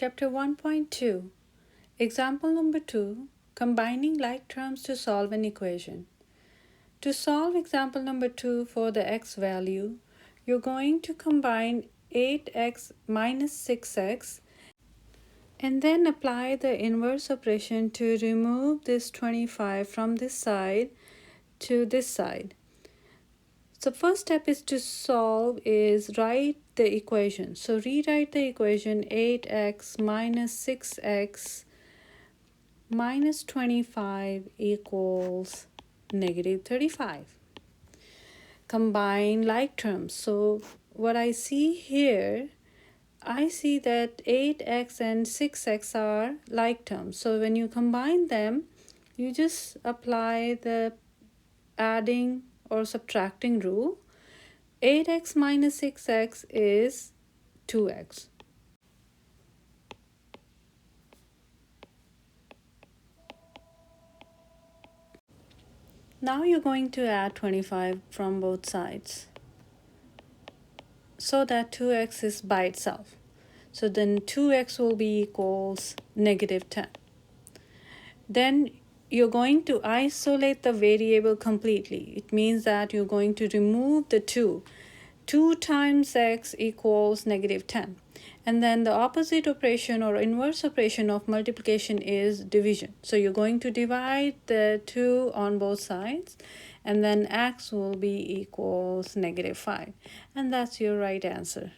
Chapter 1.2 Example number 2 Combining like terms to solve an equation. To solve example number 2 for the x value, you're going to combine 8x minus 6x and then apply the inverse operation to remove this 25 from this side to this side. So first step is to solve is write the equation. So rewrite the equation 8x minus 6x minus 25 equals negative 35. Combine like terms. So what I see here, I see that 8x and 6x are like terms. So when you combine them, you just apply the adding or subtracting rule. 8x minus 6x is 2x. Now you're going to add 25 from both sides so that 2x is by itself. So then 2x will be equals negative 10. Then you're going to isolate the variable completely. It means that you're going to remove the 2. 2 times x equals negative 10. And then the opposite operation or inverse operation of multiplication is division. So you're going to divide the 2 on both sides, and then x will be equals negative 5. And that's your right answer.